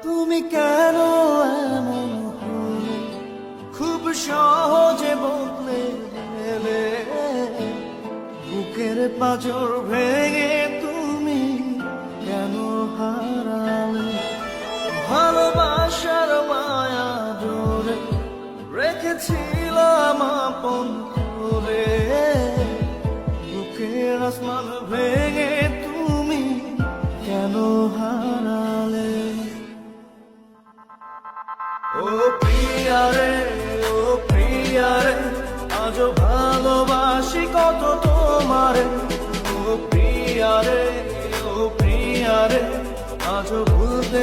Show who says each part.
Speaker 1: তুমি কেন এমন হলে, খুব সহজে বদলে গেলে, বুকের পাঁজর ভেঙে তুমি কেন হারালে? ভালোবাসার মায়া জোরে রেখেছিলাম আপন করে, বুকের আসমান ভেঙে তুমি কেন হারালে? ও প্রিয়ারে, ও প্রিয়ারে, আজও ভালোবাসি কত তোমারে। ও প্রিয়ারে, ও প্রিয়ারে, আজও ভুলতে